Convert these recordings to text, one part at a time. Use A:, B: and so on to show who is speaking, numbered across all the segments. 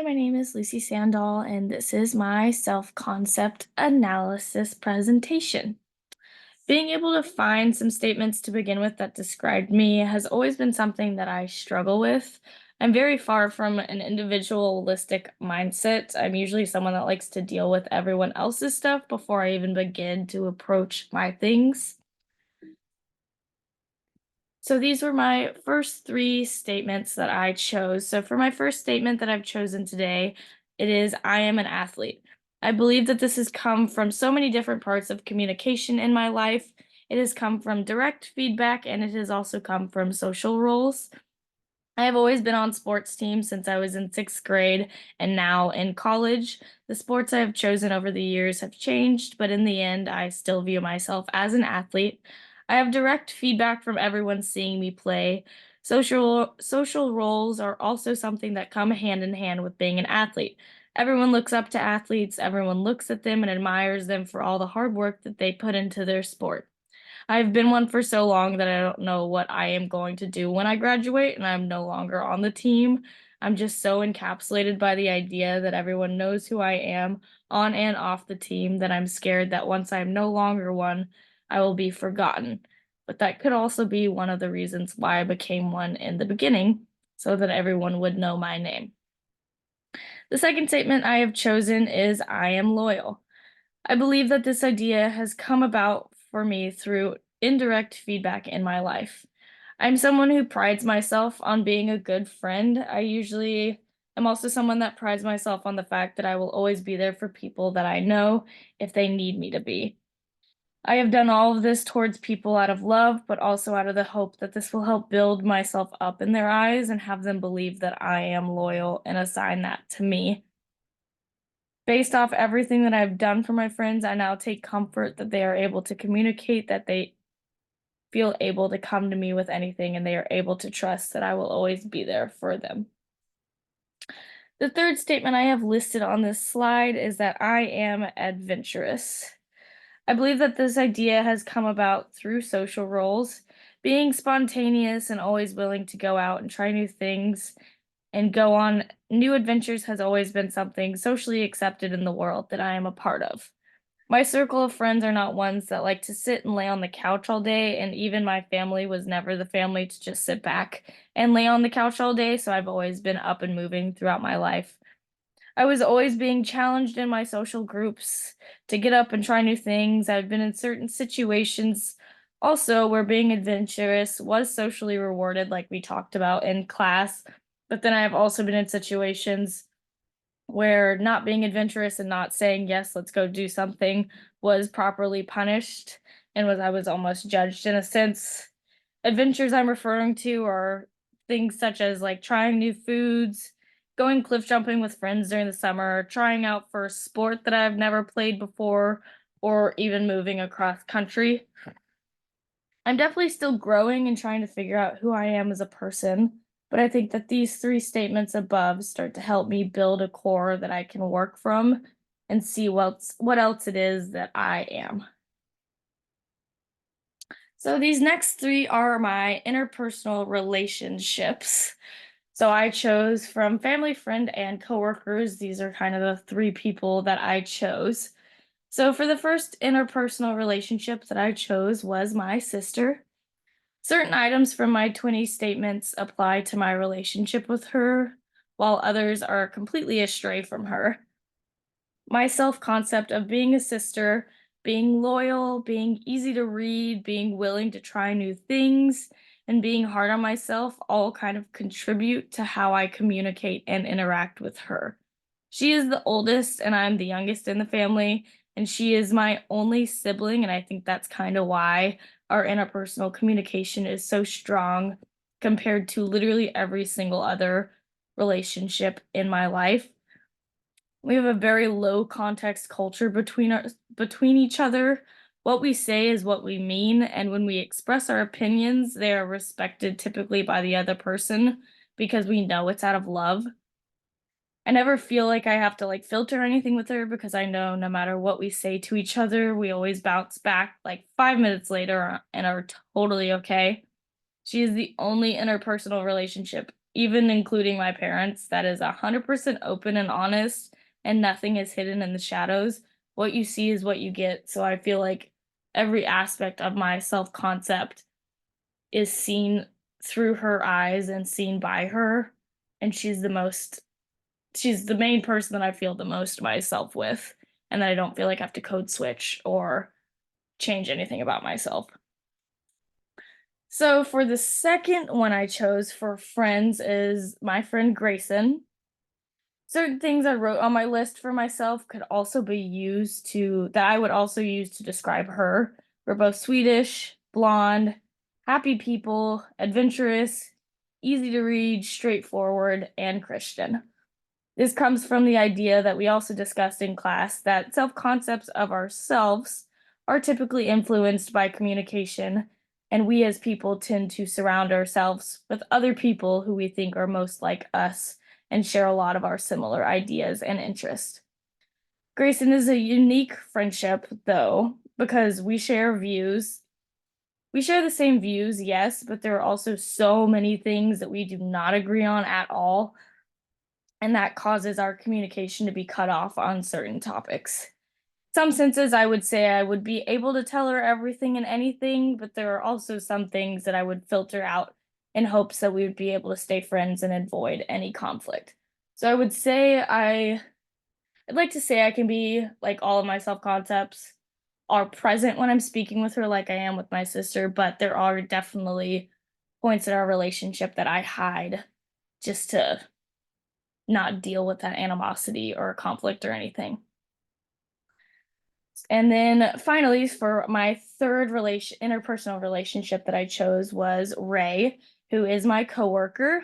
A: my name is Lucy Sandahl, and this is my self-concept analysis presentation. Being able to find some statements to begin with that described me has always been something that I struggle with. I'm very far from an individualistic mindset. I'm usually someone that likes to deal with everyone else's stuff before I even begin to approach my things. So these were my first three statements that I chose. So for my first statement that I've chosen today, it is I am an athlete. I believe that this has come from so many different parts of communication in my life. It has come from direct feedback and it has also come from social roles. I have always been on sports teams since I was in sixth grade and now in college. The sports I have chosen over the years have changed, but in the end, I still view myself as an athlete. I have direct feedback from everyone seeing me play. Social roles are also something that come hand in hand with being an athlete. Everyone looks up to athletes, everyone looks at them and admires them for all the hard work that they put into their sport. I've been one for so long that I don't know what I am going to do when I graduate and I'm no longer on the team. I'm just so encapsulated by the idea that everyone knows who I am on and off the team that I'm scared that once I'm no longer one, I will be forgotten. But that could also be one of the reasons why I became one in the beginning, so that everyone would know my name. The second statement I have chosen is I am loyal. I believe that this idea has come about for me through indirect feedback in my life. I'm someone who prides myself on being a good friend. I usually am also someone that prides myself on the fact that I will always be there for people that I know if they need me to be. I have done all of this towards people out of love, but also out of the hope that this will help build myself up in their eyes and have them believe that I am loyal and assign that to me. Based off everything that I've done for my friends, I now take comfort that they are able to communicate, that they feel able to come to me with anything, and they are able to trust that I will always be there for them. The third statement I have listed on this slide is that I am adventurous. I believe that this idea has come about through social roles. Being spontaneous and always willing to go out and try new things and go on new adventures has always been something socially accepted in the world that I am a part of. My circle of friends are not ones that like to sit and lay on the couch all day, and even my family was never the family to just sit back and lay on the couch all day, so I've always been up and moving throughout my life. I was always being challenged in my social groups to get up and try new things. I've been in certain situations also where being adventurous was socially rewarded, like we talked about in class. But then I've also been in situations where not being adventurous and not saying, yes, let's go do something was properly punished and I was almost judged in a sense. Adventures I'm referring to are things such as like trying new foods, going cliff jumping with friends during the summer, trying out for a sport that I've never played before, or even moving across country. I'm definitely still growing and trying to figure out who I am as a person, but I think that these three statements above start to help me build a core that I can work from and see what else it is that I am. So these next three are my interpersonal relationships. So I chose from family, friend, and coworkers. These are kind of the three people that I chose. So for the first interpersonal relationship that I chose was my sister. Certain items from my 20 statements apply to my relationship with her, while others are completely astray from her. My self concept of being a sister, being loyal, being easy to read, being willing to try new things, and being hard on myself all kind of contribute to how I communicate and interact with her. She is the oldest, and I'm the youngest in the family, and she is my only sibling, and I think that's kind of why our interpersonal communication is so strong compared to literally every single other relationship in my life. We have a very low context culture between each other. What we say is what we mean, and when we express our opinions, they are respected typically by the other person because we know it's out of love. I never feel like I have to like filter anything with her because I know no matter what we say to each other, we always bounce back like 5 minutes later and are totally okay. She is the only interpersonal relationship even including my parents, that is 100% open and honest, and nothing is hidden in the shadows. What you see is what you get. So I feel like every aspect of my self concept is seen through her eyes and seen by her. And she's the main person that I feel the most myself with, and that I don't feel like I have to code switch or change anything about myself. So for the second one I chose for friends is my friend Grayson. Certain things I wrote on my list for myself could also be used to that I would also use to describe her. We're both Swedish, blonde, happy people, adventurous, easy to read, straightforward, and Christian. This comes from the idea that we also discussed in class that self-concepts of ourselves are typically influenced by communication, and we as people tend to surround ourselves with other people who we think are most like us and share a lot of our similar ideas and interests. Grayson is a unique friendship, though, because we share views. We share the same views, yes, but there are also so many things that we do not agree on at all, and that causes our communication to be cut off on certain topics. Some senses, I would say I would be able to tell her everything and anything, but there are also some things that I would filter out in hopes that we would be able to stay friends and avoid any conflict. So I would say I'd like to say I can be like all of my self concepts are present when I'm speaking with her, like I am with my sister, but there are definitely points in our relationship that I hide just to not deal with that animosity or conflict or anything. And then finally, for my third interpersonal relationship that I chose was Ray, who is my coworker.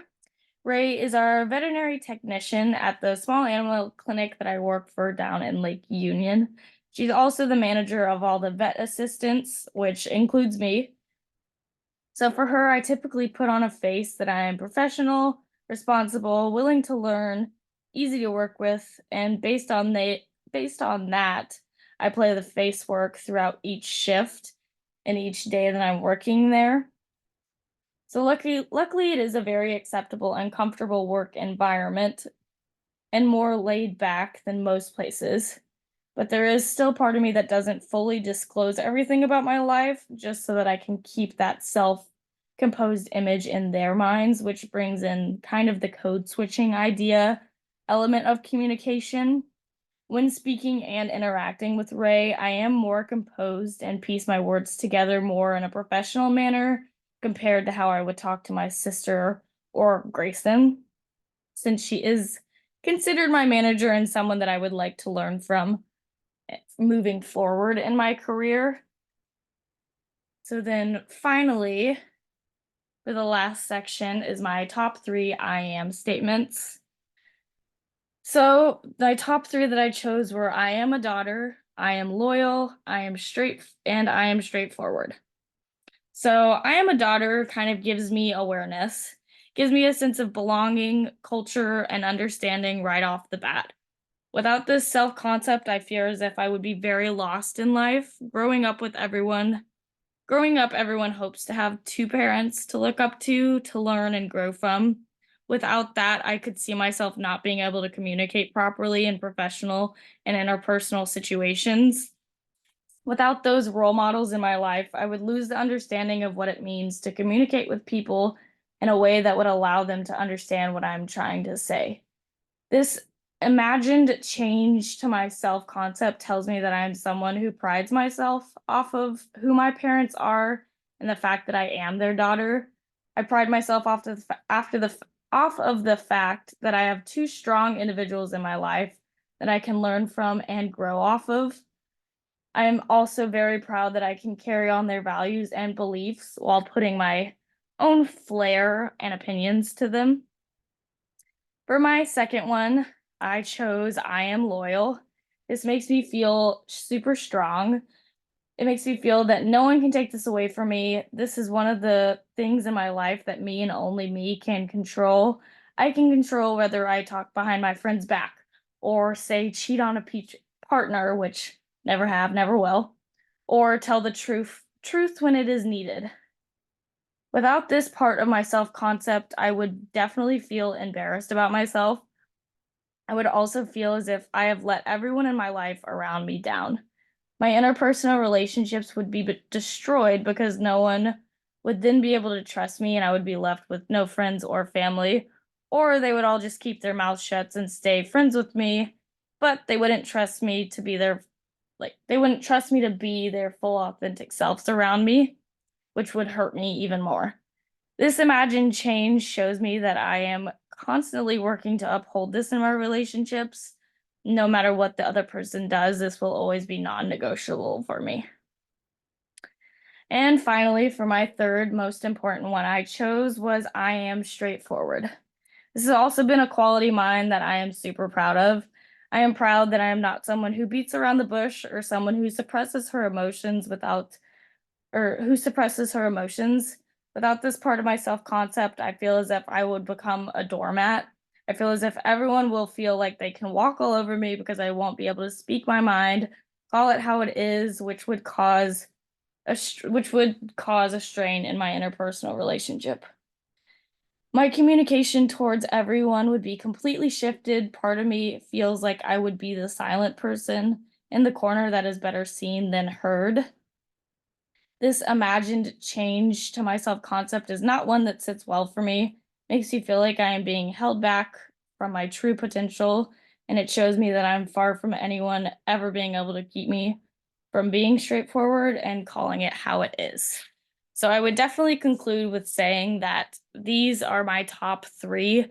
A: Ray is our veterinary technician at the small animal clinic that I work for down in Lake Union. She's also the manager of all the vet assistants, which includes me. So for her, I typically put on a face that I am professional, responsible, willing to learn, easy to work with, and based on that, I play the face work throughout each shift and each day that I'm working there. So luckily it is a very acceptable and comfortable work environment and more laid back than most places. But there is still part of me that doesn't fully disclose everything about my life just so that I can keep that self-composed image in their minds, which brings in kind of the code switching idea element of communication. When speaking and interacting with Ray, I am more composed and piece my words together more in a professional manner compared to how I would talk to my sister or Grayson, since she is considered my manager and someone that I would like to learn from moving forward in my career. So then finally, for the last section is my top 3 I am statements. So my top 3 that I chose were I am a daughter, I am loyal, I am straightforward. So I am a daughter kind of gives me awareness, gives me a sense of belonging, culture, and understanding right off the bat. Without this self-concept, I fear as if I would be very lost in life. Growing up, everyone hopes to have 2 parents to look up to learn and grow from. Without that, I could see myself not being able to communicate properly in professional and interpersonal situations. Without those role models in my life, I would lose the understanding of what it means to communicate with people in a way that would allow them to understand what I'm trying to say. This imagined change to my self concept tells me that I'm someone who prides myself off of who my parents are and the fact that I am their daughter. I pride myself off of the fact that I have 2 strong individuals in my life that I can learn from and grow off of. I am also very proud that I can carry on their values and beliefs while putting my own flair and opinions to them. For my second one, I chose I am loyal. This makes me feel super strong. It makes me feel that no one can take this away from me. This is one of the things in my life that me and only me can control. I can control whether I talk behind my friend's back or say cheat on a partner, which never have, never will, or tell the truth when it is needed. Without this part of my self-concept, I would definitely feel embarrassed about myself. I would also feel as if I have let everyone in my life around me down. My interpersonal relationships would be destroyed because no one would then be able to trust me and I would be left with no friends or family, or they would all just keep their mouths shut and stay friends with me, but they wouldn't trust me to be their they wouldn't trust me to be their full authentic selves around me, which would hurt me even more. This imagined change shows me that I am constantly working to uphold this in my relationships. No matter what the other person does, this will always be non-negotiable for me. And finally, for my third most important one I chose was I am straightforward. This has also been a quality of mine that I am super proud of. I am proud that I am not someone who beats around the bush or someone who suppresses her emotions without or who suppresses her emotions. Without this part of my self-concept, I feel as if I would become a doormat. I feel as if everyone will feel like they can walk all over me because I won't be able to speak my mind, call it how it is, which would cause a strain in my interpersonal relationship. My communication towards everyone would be completely shifted. Part of me feels like I would be the silent person in the corner that is better seen than heard. This imagined change to my self-concept is not one that sits well for me. Makes me feel like I am being held back from my true potential, and it shows me that I'm far from anyone ever being able to keep me from being straightforward and calling it how it is. So I would definitely conclude with saying that these are my top three.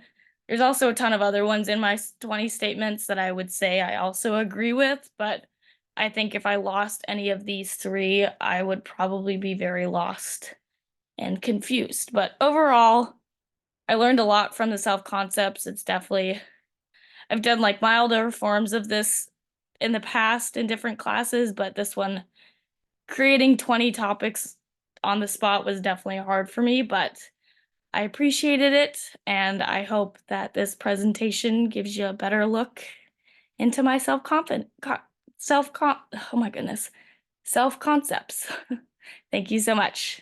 A: There's also a ton of other ones in my 20 statements that I would say I also agree with, but I think if I lost any of these three, I would probably be very lost and confused. But overall, I learned a lot from the self-concepts. I've done like milder forms of this in the past in different classes, but this one, creating 20 topics on the spot was definitely hard for me, but I appreciated it, and I hope that this presentation gives you a better look into my self-concepts. Thank you so much.